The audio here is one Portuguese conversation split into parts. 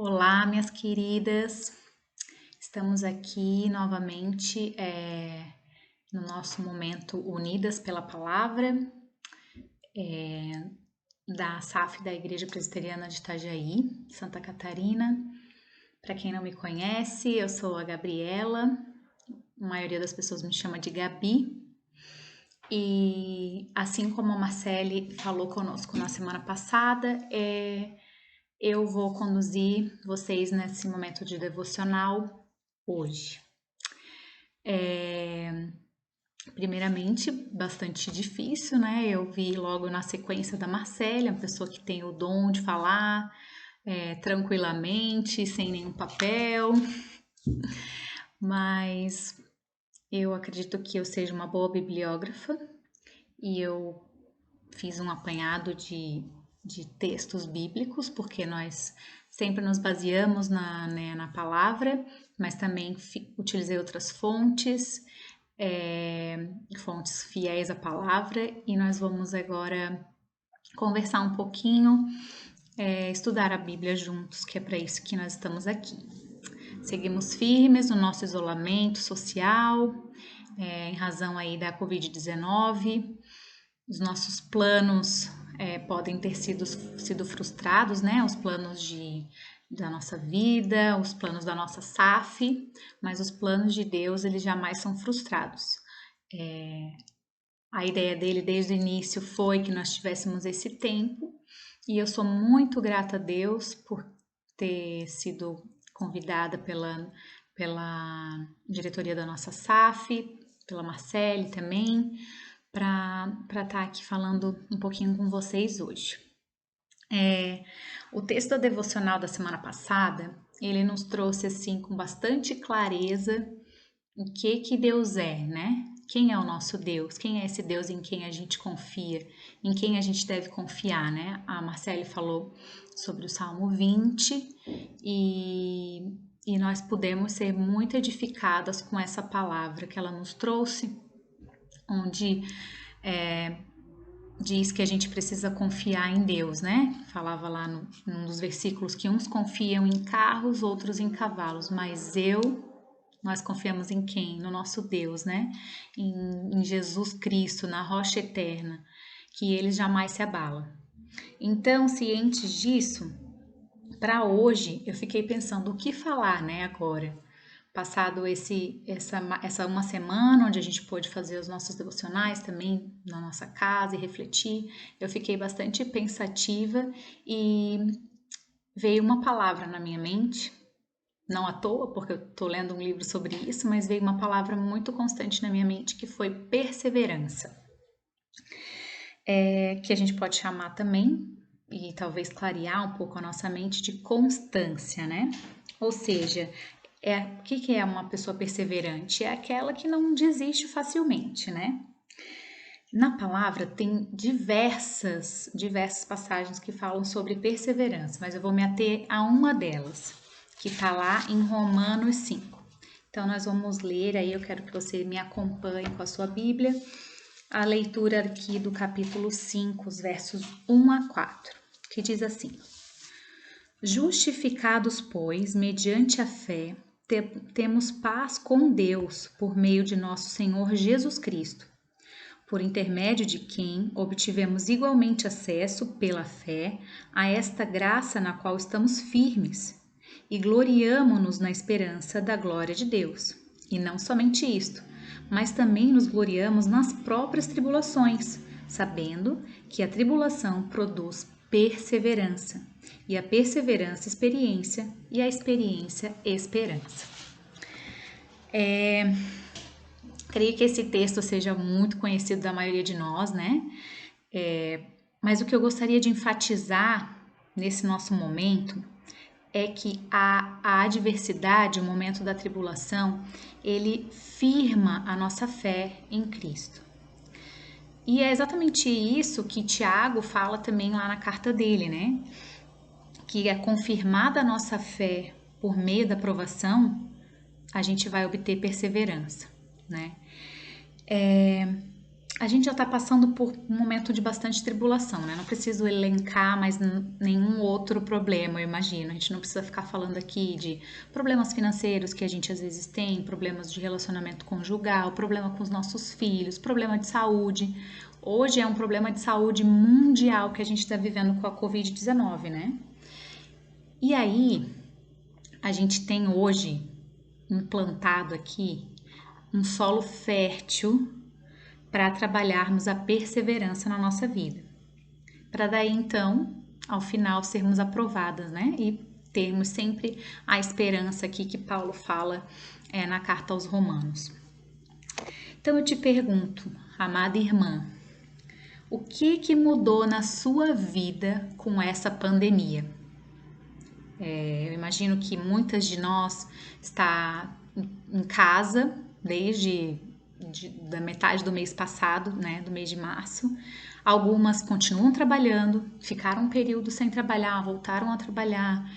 Olá, minhas queridas. Estamos aqui novamente no nosso momento Unidas pela Palavra, da SAF da Igreja Presbiteriana de Itajaí, Santa Catarina. Para quem não me conhece, eu sou a Gabriela, a maioria das pessoas me chama de Gabi. E assim como a Marcele falou conosco na semana passada, eu vou conduzir vocês nesse momento de devocional hoje. Primeiramente, bastante difícil, né? Eu vi logo na sequência da Marcélia, uma pessoa que tem o dom de falar tranquilamente, sem nenhum papel, mas eu acredito que eu seja uma boa bibliógrafa e eu fiz um apanhado de textos bíblicos, porque nós sempre nos baseamos na palavra, mas também utilizei outras fontes, fontes fiéis à palavra, e nós vamos agora conversar um pouquinho, estudar a Bíblia juntos, que é para isso que nós estamos aqui. Seguimos firmes no nosso isolamento social, em razão aí da Covid-19. Os nossos planos podem ter sido frustrados, né? Os planos da nossa vida, os planos da nossa SAF, mas os planos de Deus, eles jamais são frustrados. A ideia dele desde o início foi que nós tivéssemos esse tempo, e eu sou muito grata a Deus por ter sido convidada pela diretoria da nossa SAF, pela Marcele também, para estar aqui falando um pouquinho com vocês hoje. O texto da devocional da semana passada, ele nos trouxe assim com bastante clareza o que Deus é, né? Quem é o nosso Deus? Quem é esse Deus em quem a gente confia? Em quem a gente deve confiar, né? A Marcele falou sobre o Salmo 20 e nós podemos ser muito edificadas com essa palavra que ela nos trouxe, onde diz que a gente precisa confiar em Deus, né? Falava lá num dos versículos que uns confiam em carros, outros em cavalos, mas nós confiamos em quem? No nosso Deus, né? Em Jesus Cristo, na rocha eterna, que ele jamais se abala. Então, cientes disso, para hoje eu fiquei pensando o que falar, né, agora. Passado essa uma semana onde a gente pôde fazer os nossos devocionais também na nossa casa e refletir, eu fiquei bastante pensativa e veio uma palavra na minha mente, não à toa, porque eu estou lendo um livro sobre isso, mas veio uma palavra muito constante na minha mente que foi perseverança. Que a gente pode chamar também, e talvez clarear um pouco a nossa mente, de constância, né? Ou seja, o que é uma pessoa perseverante? É aquela que não desiste facilmente, né? Na palavra tem diversas passagens que falam sobre perseverança, mas eu vou me ater a uma delas, que está lá em Romanos 5. Então, nós vamos ler aí, eu quero que você me acompanhe com a sua Bíblia, a leitura aqui do capítulo 5, os versos 1 a 4, que diz assim: Justificados, pois, mediante a fé, temos paz com Deus por meio de nosso Senhor Jesus Cristo, por intermédio de quem obtivemos igualmente acesso, pela fé, a esta graça na qual estamos firmes e gloriamo-nos na esperança da glória de Deus. E não somente isto, mas também nos gloriamos nas próprias tribulações, sabendo que a tribulação produz perseverança, e a perseverança experiência, e a experiência esperança. Creio que esse texto seja muito conhecido da maioria de nós, né? Mas o que eu gostaria de enfatizar nesse nosso momento é que a adversidade, o momento da tribulação, ele firma a nossa fé em Cristo. E é exatamente isso que Tiago fala também lá na carta dele, né? Que é confirmada a nossa fé por meio da provação, a gente vai obter perseverança, né? a gente já está passando por um momento de bastante tribulação, né? Não preciso elencar mais nenhum outro problema, eu imagino. A gente não precisa ficar falando aqui de problemas financeiros que a gente às vezes tem, problemas de relacionamento conjugal, problema com os nossos filhos, problema de saúde. Hoje é um problema de saúde mundial que a gente está vivendo com a Covid-19, né? E aí, a gente tem hoje implantado aqui um solo fértil para trabalharmos a perseverança na nossa vida. Para daí então, ao final, sermos aprovadas, né? E termos sempre a esperança aqui que Paulo fala na carta aos Romanos. Então eu te pergunto, amada irmã, o que mudou na sua vida com essa pandemia? Eu imagino que muitas de nós está em casa desde da metade do mês passado, né, do mês de março. Algumas continuam trabalhando, ficaram um período sem trabalhar, voltaram a trabalhar.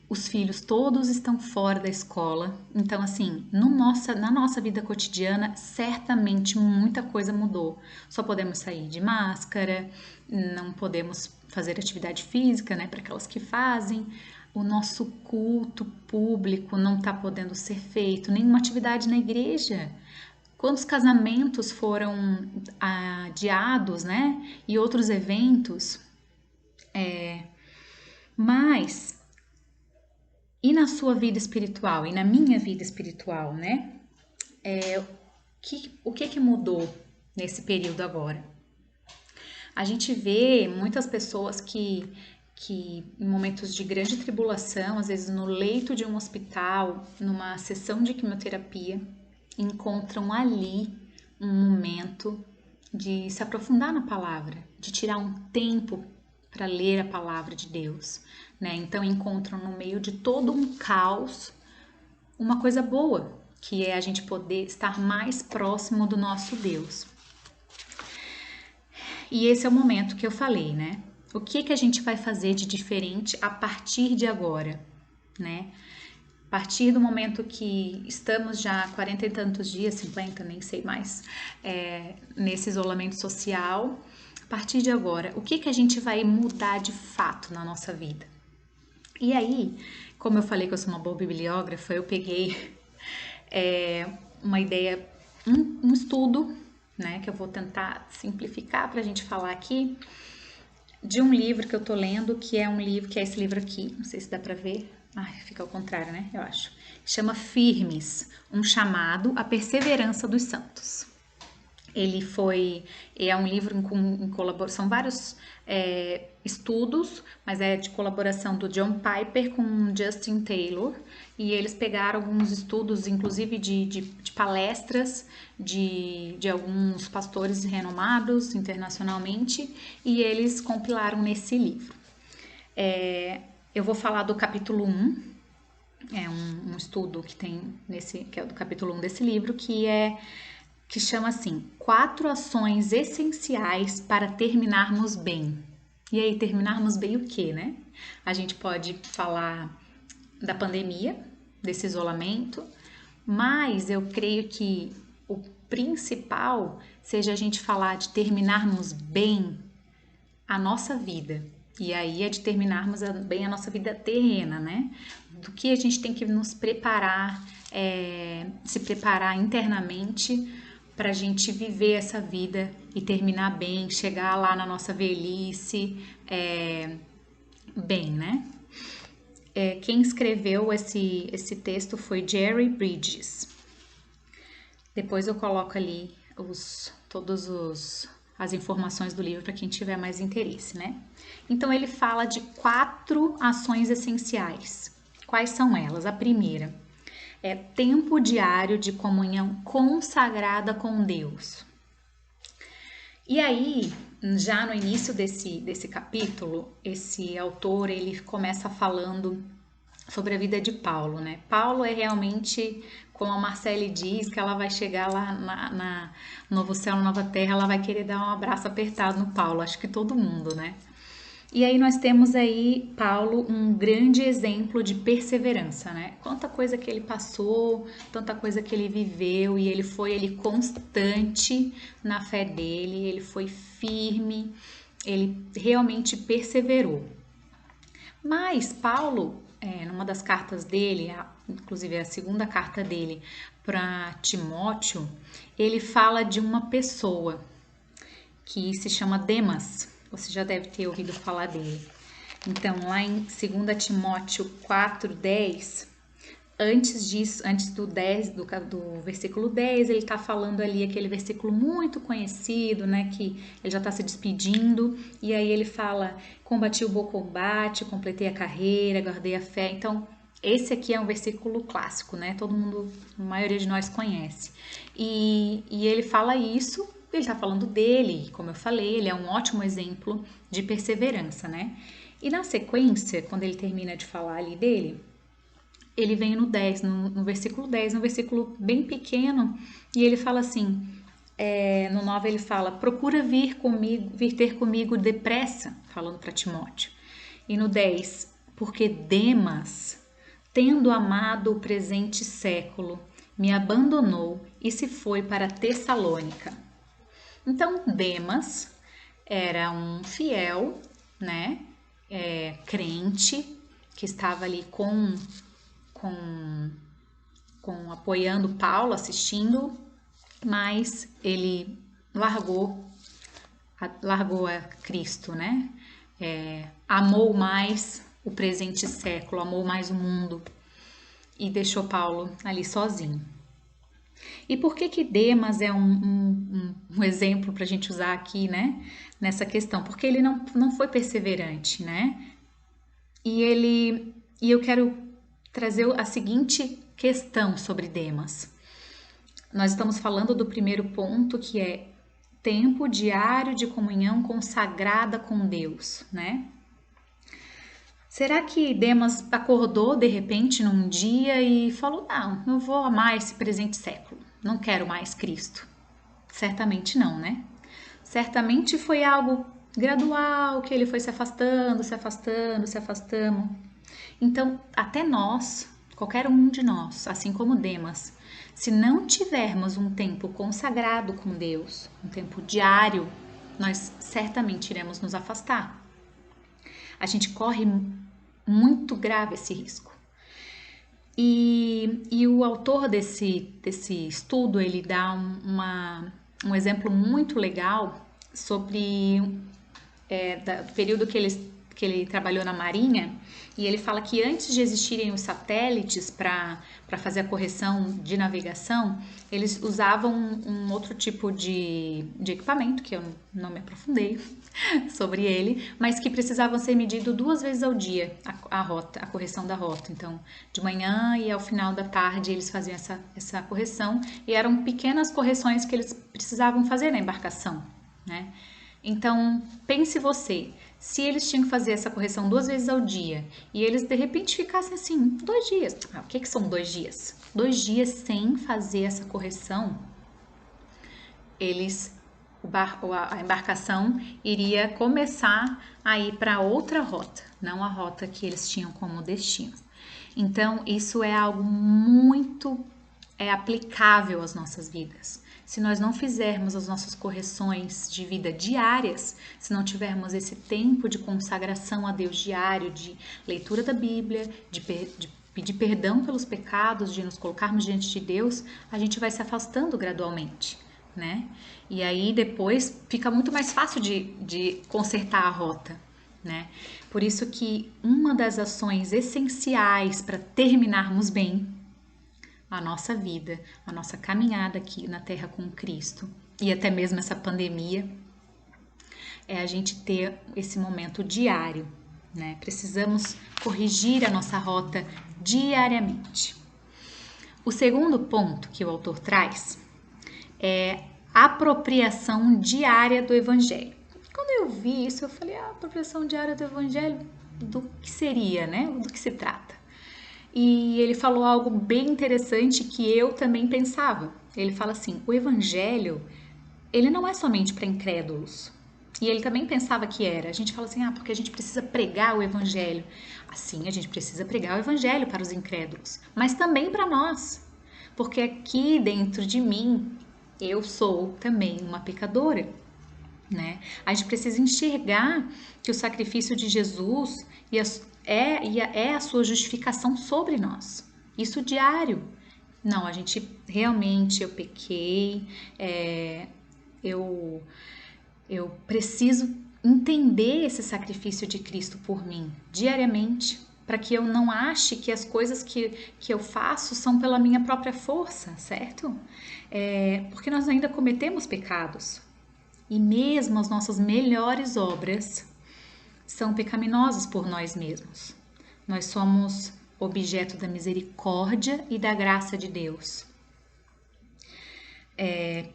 Os filhos todos estão fora da escola. Então, assim, na nossa vida cotidiana, certamente muita coisa mudou. Só podemos sair de máscara, não podemos fazer atividade física, né, para aquelas que fazem. O nosso culto público não está podendo ser feito, nenhuma atividade na igreja. Quantos casamentos foram adiados, né? E outros eventos. Mas, e na sua vida espiritual? E na minha vida espiritual, né? O que mudou nesse período agora? A gente vê muitas pessoas que em momentos de grande tribulação, às vezes no leito de um hospital, numa sessão de quimioterapia, encontram ali um momento de se aprofundar na palavra, de tirar um tempo para ler a palavra de Deus, né? Então encontram no meio de todo um caos uma coisa boa, que é a gente poder estar mais próximo do nosso Deus. E esse é o momento que eu falei, né? O que a gente vai fazer de diferente a partir de agora, né? A partir do momento que estamos já há 40 e tantos dias, 50, nem sei mais, nesse isolamento social, a partir de agora, o que a gente vai mudar de fato na nossa vida? E aí, como eu falei que eu sou uma boa bibliógrafa, eu peguei uma ideia, um estudo, né, que eu vou tentar simplificar para a gente falar aqui, de um livro que eu tô lendo, que é esse livro aqui, não sei se dá para ver. Fica ao contrário, né? Eu acho. Chama Firmes, um chamado à perseverança dos santos. É um livro em colaboração, são vários estudos, mas é de colaboração do John Piper com Justin Taylor, e eles pegaram alguns estudos, inclusive de palestras de alguns pastores renomados internacionalmente, e eles compilaram nesse livro. Eu vou falar do capítulo 1, é um estudo que é do capítulo 1 desse livro, que chama assim, 4 ações essenciais para terminarmos bem. E aí, terminarmos bem o quê, né? A gente pode falar da pandemia, desse isolamento, mas eu creio que o principal seja a gente falar de terminarmos bem a nossa vida. E aí é de terminarmos bem a nossa vida terrena, né? Do que a gente tem que nos preparar, se preparar internamente para a gente viver essa vida e terminar bem, chegar lá na nossa velhice bem, né? Quem escreveu esse texto foi Jerry Bridges. Depois eu coloco ali as informações do livro para quem tiver mais interesse, né? Então ele fala de 4 ações essenciais. Quais são elas? A primeira é tempo diário de comunhão consagrada com Deus. E aí, já no início desse capítulo, esse autor ele começa falando sobre a vida de Paulo, né? Paulo é realmente, como a Marcele diz, que ela vai chegar lá na Novo Céu, Nova Terra, ela vai querer dar um abraço apertado no Paulo, acho que todo mundo, né? E aí nós temos aí Paulo, um grande exemplo de perseverança, né? Quanta coisa que ele passou, tanta coisa que ele viveu, e ele foi constante na fé dele, ele foi firme, ele realmente perseverou. Mas Paulo, numa das cartas dele, inclusive a segunda carta dele para Timóteo, ele fala de uma pessoa que se chama Demas. Você já deve ter ouvido falar dele. Então, lá em 2 Timóteo 4:10, antes disso, antes do 10, do versículo 10, ele está falando ali aquele versículo muito conhecido, né, que ele já está se despedindo, e aí ele fala: combati o bom combate, completei a carreira, guardei a fé. Então, esse aqui é um versículo clássico, né, todo mundo, a maioria de nós conhece. E ele fala isso, ele está falando dele, como eu falei, ele é um ótimo exemplo de perseverança, né? E na sequência, quando ele termina de falar ali dele, ele vem no 10, no versículo 10, um versículo bem pequeno, e ele fala assim, no 9 ele fala: procura vir ter comigo depressa, falando para Timóteo. E no 10, porque Demas, tendo amado o presente século, me abandonou e se foi para Tessalônica. Então, Demas era um fiel, né, crente, que estava ali apoiando Paulo, assistindo, mas ele largou a Cristo, né? Amou mais o presente século, amou mais o mundo e deixou Paulo ali sozinho. E por que Demas é um exemplo para a gente usar aqui, né? Nessa questão? Porque ele não foi perseverante, né? E eu quero trazer a seguinte questão sobre Demas. Nós estamos falando do primeiro ponto, que é tempo diário de comunhão consagrada com Deus, né? Será que Demas acordou de repente num dia e falou: não, eu vou amar esse presente século, não quero mais Cristo? Certamente não, né? Certamente foi algo gradual, que ele foi se afastando, se afastando, se afastando. Então, até nós, qualquer um de nós, assim como Demas, se não tivermos um tempo consagrado com Deus, um tempo diário, nós certamente iremos nos afastar. A gente corre muito grave esse risco. E o autor desse estudo, ele dá um exemplo muito legal sobre do período que ele trabalhou na Marinha, e ele fala que antes de existirem os satélites para fazer a correção de navegação, eles usavam um outro tipo de equipamento, que eu não me aprofundei sobre ele, mas que precisavam ser medido 2 vezes ao dia a rota, a correção da rota. Então, de manhã e ao final da tarde eles faziam essa correção, e eram pequenas correções que eles precisavam fazer na embarcação, né? Então, pense você, se eles tinham que fazer essa correção 2 vezes ao dia e eles de repente ficassem assim, 2 dias. O que são 2 dias? 2 dias sem fazer essa correção, a embarcação iria começar a ir para outra rota, não a rota que eles tinham como destino. Então, isso é algo muito aplicável às nossas vidas. Se nós não fizermos as nossas correções de vida diárias, se não tivermos esse tempo de consagração a Deus diário, de leitura da Bíblia, de pedir perdão pelos pecados, de nos colocarmos diante de Deus, a gente vai se afastando gradualmente, né? E aí depois fica muito mais fácil de consertar a rota, né? Por isso que uma das ações essenciais para terminarmos bem a nossa vida, a nossa caminhada aqui na Terra com Cristo, e até mesmo essa pandemia, é a gente ter esse momento diário, né? Precisamos corrigir a nossa rota diariamente. O segundo ponto que o autor traz é a apropriação diária do Evangelho. Quando eu vi isso, eu falei: apropriação diária do Evangelho, do que seria, né? Do que se trata? E ele falou algo bem interessante que eu também pensava. Ele fala assim: o Evangelho, ele não é somente para incrédulos. E ele também pensava que era. A gente fala assim, porque a gente precisa pregar o evangelho. Assim, a gente precisa pregar o evangelho para os incrédulos, mas também para nós. Porque aqui dentro de mim, eu sou também uma pecadora, né? A gente precisa enxergar que o sacrifício de Jesus é a sua justificação sobre nós. Isso diário. Não, a gente realmente, eu pequei, eu preciso entender esse sacrifício de Cristo por mim diariamente, para que eu não ache que as coisas que eu faço são pela minha própria força, certo? Porque nós ainda cometemos pecados e mesmo as nossas melhores obras são pecaminosas por nós mesmos. Nós somos objeto da misericórdia e da graça de Deus.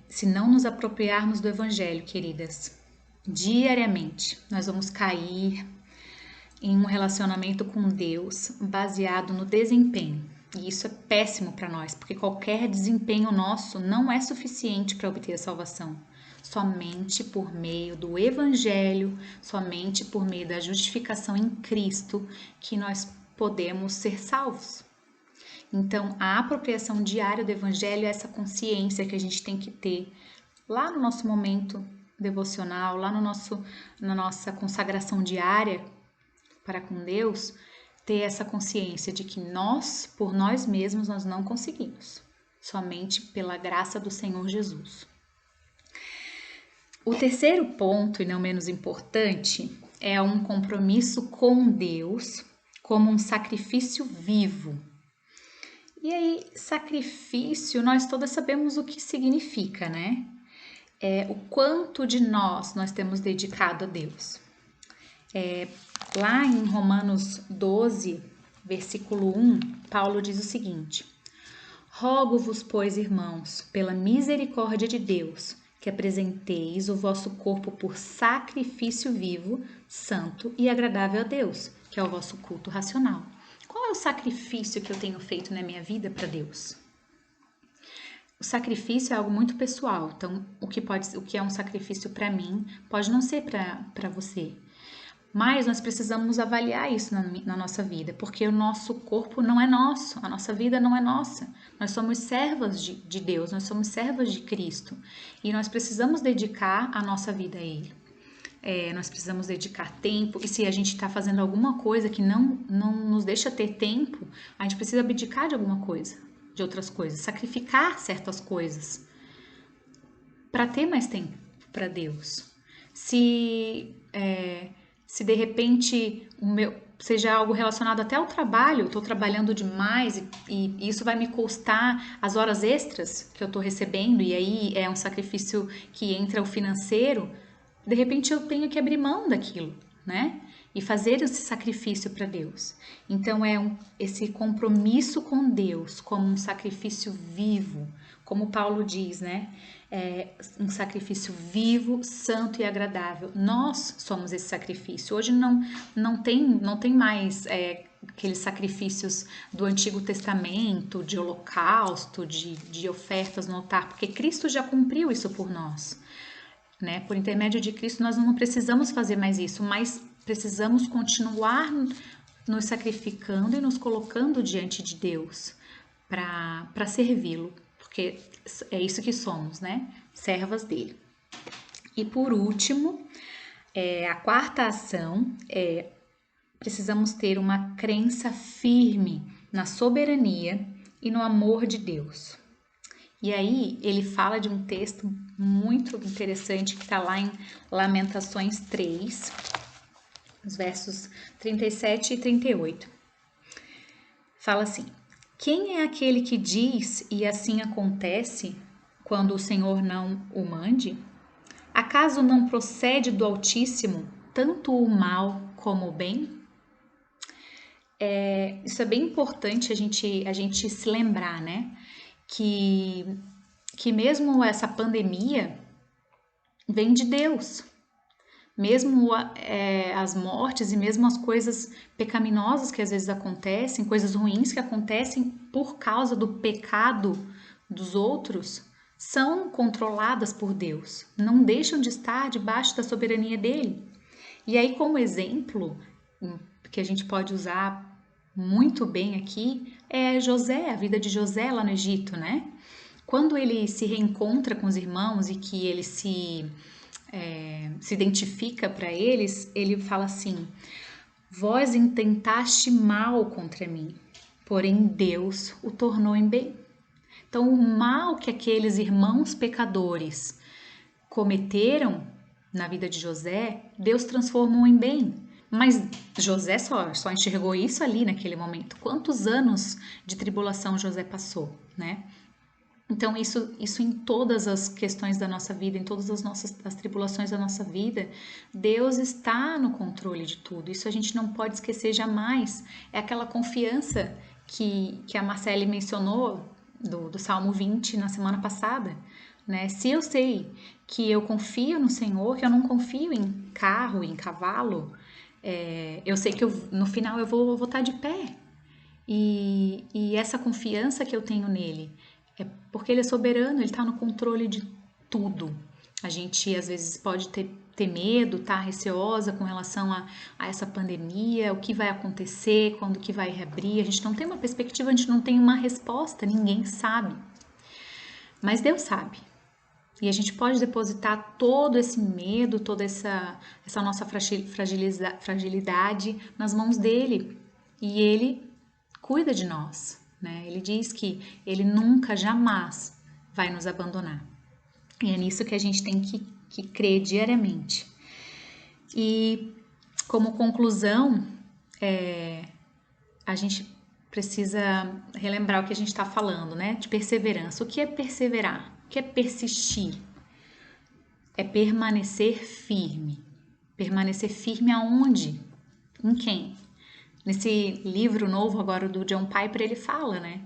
Se não nos apropriarmos do Evangelho, queridas, diariamente nós vamos cair em um relacionamento com Deus baseado no desempenho. E isso é péssimo para nós, porque qualquer desempenho nosso não é suficiente para obter a salvação. Somente por meio do Evangelho, somente por meio da justificação em Cristo que nós podemos ser salvos. Então, a apropriação diária do Evangelho é essa consciência que a gente tem que ter lá no nosso momento devocional, lá na nossa consagração diária para com Deus, ter essa consciência de que nós, por nós mesmos, nós não conseguimos, somente pela graça do Senhor Jesus. O terceiro ponto, e não menos importante, é um compromisso com Deus como um sacrifício vivo. E aí, sacrifício, nós todas sabemos o que significa, né? O quanto de nós temos dedicado a Deus. Lá em Romanos 12, versículo 1, Paulo diz o seguinte: Rogo-vos, pois, irmãos, pela misericórdia de Deus, que apresenteis o vosso corpo por sacrifício vivo, santo e agradável a Deus, que é o vosso culto racional. Qual é o sacrifício que eu tenho feito na minha vida para Deus? O sacrifício é algo muito pessoal, então o que é um sacrifício para mim pode não ser para você. Mas nós precisamos avaliar isso na nossa vida, porque o nosso corpo não é nosso, a nossa vida não é nossa. Nós somos servas de Deus, nós somos servas de Cristo e nós precisamos dedicar a nossa vida a Ele. Nós precisamos dedicar tempo, e se a gente está fazendo alguma coisa que não nos deixa ter tempo, a gente precisa abdicar de alguma coisa, de outras coisas, sacrificar certas coisas para ter mais tempo para Deus. Se de repente seja algo relacionado até ao trabalho, estou trabalhando demais e isso vai me custar as horas extras que eu estou recebendo, e aí é um sacrifício que entra o financeiro, de repente eu tenho que abrir mão daquilo, né? E fazer esse sacrifício para Deus. Então esse compromisso com Deus como um sacrifício vivo, como Paulo diz, né? Um sacrifício vivo, santo e agradável. Nós somos esse sacrifício. Hoje não tem mais aqueles sacrifícios do Antigo Testamento, de holocausto, de ofertas no altar, porque Cristo já cumpriu isso por nós. Né? Por intermédio de Cristo nós não precisamos fazer mais isso, mas precisamos continuar nos sacrificando e nos colocando diante de Deus para servi-lo, porque é isso que somos, né? Servas dele. E por último, a quarta ação precisamos ter uma crença firme na soberania e no amor de Deus. E aí ele fala de um texto muito interessante que está lá em Lamentações 3, os versos 37 e 38. Fala assim: quem é aquele que diz e assim acontece quando o Senhor não o mande? Acaso não procede do Altíssimo tanto o mal como o bem? Isso é bem importante a gente se lembrar, né? Que mesmo essa pandemia vem de Deus. Mesmo as mortes e mesmo as coisas pecaminosas que às vezes acontecem, coisas ruins que acontecem por causa do pecado dos outros, são controladas por Deus, não deixam de estar debaixo da soberania dele. E aí, como exemplo, que a gente pode usar muito bem aqui, é José, a vida de José lá no Egito, né? Quando ele se reencontra com os irmãos e que ele se identifica para eles, ele fala assim: vós intentaste mal contra mim, porém Deus o tornou em bem. Então, o mal que aqueles irmãos pecadores cometeram na vida de José, Deus transformou em bem. Mas José só enxergou isso ali naquele momento. Quantos anos de tribulação José passou, né? Então, isso em todas as questões da nossa vida, em todas as tribulações da nossa vida, Deus está no controle de tudo. Isso a gente não pode esquecer jamais. É aquela confiança que a Marcele mencionou do Salmo 20 na semana passada, né? Se eu sei que eu confio no Senhor, que eu não confio em carro, em cavalo, eu sei que no final eu vou estar de pé. E essa confiança que eu tenho nele é porque ele é soberano, ele está no controle de tudo. A gente às vezes pode ter medo, tá receosa com relação a essa pandemia, o que vai acontecer, quando que vai reabrir. A gente não tem uma perspectiva, a gente não tem uma resposta, ninguém sabe. Mas Deus sabe. E a gente pode depositar todo esse medo, toda essa nossa fragilidade nas mãos dele. E ele cuida de nós, né? Ele diz que ele nunca, jamais vai nos abandonar. E é nisso que a gente tem que crer diariamente. E como conclusão, a gente precisa relembrar o que a gente está falando, né? De perseverança. O que é perseverar? O que é persistir? É permanecer firme. Permanecer firme aonde? Em quem? Nesse livro novo agora do John Piper, ele fala, né?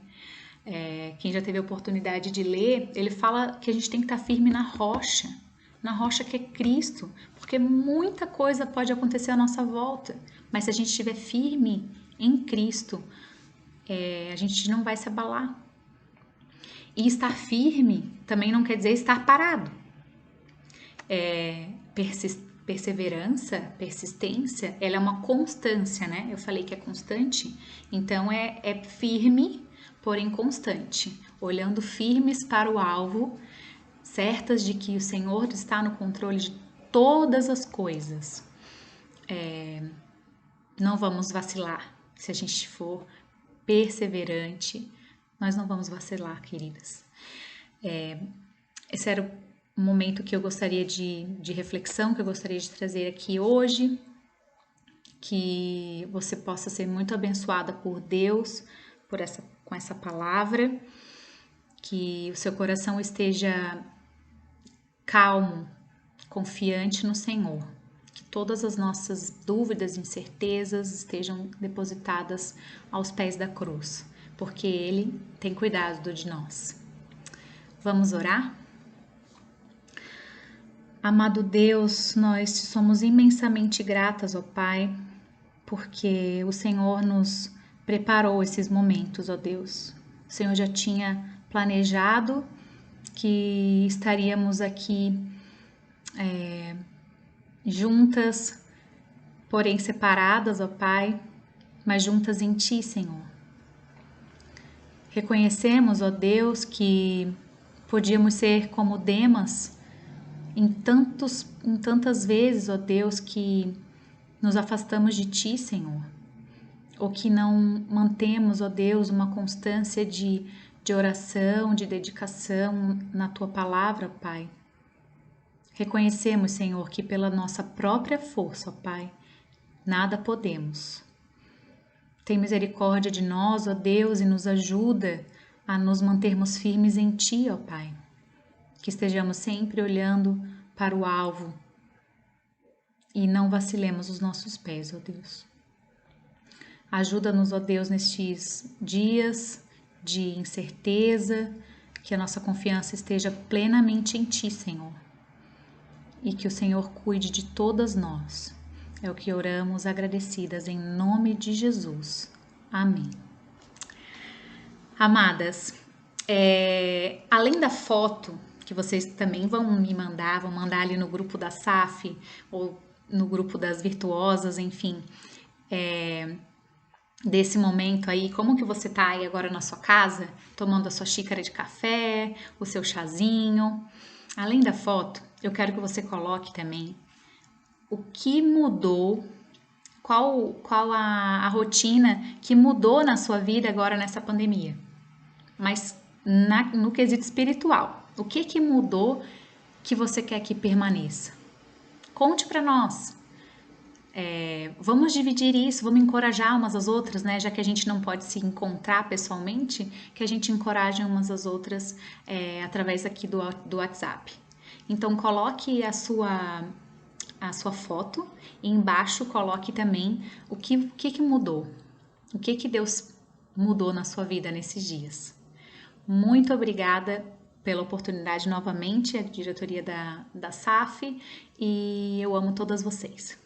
Quem já teve a oportunidade de ler, ele fala que a gente tem que estar firme na rocha que é Cristo, porque muita coisa pode acontecer à nossa volta, mas se a gente estiver firme em Cristo, a gente não vai se abalar. E estar firme também não quer dizer estar parado. Perseverança, persistência, ela é uma constância, né? Eu falei que é constante, então é firme, porém constante, olhando firmes para o alvo, certas de que o Senhor está no controle de todas as coisas. Não vamos vacilar. Se a gente for perseverante, nós não vamos vacilar, queridas. Esse era o momento que eu gostaria de reflexão, que eu gostaria de trazer aqui hoje, que você possa ser muito abençoada por Deus, com essa palavra, que o seu coração esteja calmo, confiante no Senhor, que todas as nossas dúvidas, incertezas estejam depositadas aos pés da cruz, porque Ele tem cuidado de nós. Vamos orar? Amado Deus, nós te somos imensamente gratas, ó Pai, porque o Senhor nos preparou esses momentos, ó Deus. O Senhor já tinha planejado que estaríamos aqui juntas, porém separadas, ó Pai, mas juntas em Ti, Senhor. Reconhecemos, ó Deus, que podíamos ser como Demas em tantas vezes, ó Deus, que nos afastamos de Ti, Senhor, ou que não mantemos, ó Deus, uma constância de oração, de dedicação na Tua palavra, Pai. Reconhecemos, Senhor, que pela nossa própria força, ó Pai, nada podemos. Tem misericórdia de nós, ó Deus, e nos ajuda a nos mantermos firmes em Ti, ó Pai. Que estejamos sempre olhando para o alvo e não vacilemos os nossos pés, ó Deus. Ajuda-nos, ó Deus, nestes dias de incerteza, que a nossa confiança esteja plenamente em Ti, Senhor. E que o Senhor cuide de todas nós. É o que oramos agradecidas em nome de Jesus. Amém. Amadas, Além da foto, que vocês também vão me mandar, vão mandar ali no grupo da SAF ou no grupo das virtuosas, enfim, desse momento aí, como que você tá aí agora na sua casa, tomando a sua xícara de café, o seu chazinho. Além da foto, eu quero que você coloque também o que mudou, qual a rotina que mudou na sua vida agora nessa pandemia. Mas no quesito espiritual, o que mudou que você quer que permaneça? Conte para nós. Vamos dividir isso, vamos encorajar umas às outras, né? Já que a gente não pode se encontrar pessoalmente, que a gente encoraje umas às outras através aqui do WhatsApp. Então coloque a sua foto e embaixo coloque também o que mudou, o que Deus mudou na sua vida nesses dias. Muito obrigada pela oportunidade novamente, a diretoria da SAF, e eu amo todas vocês.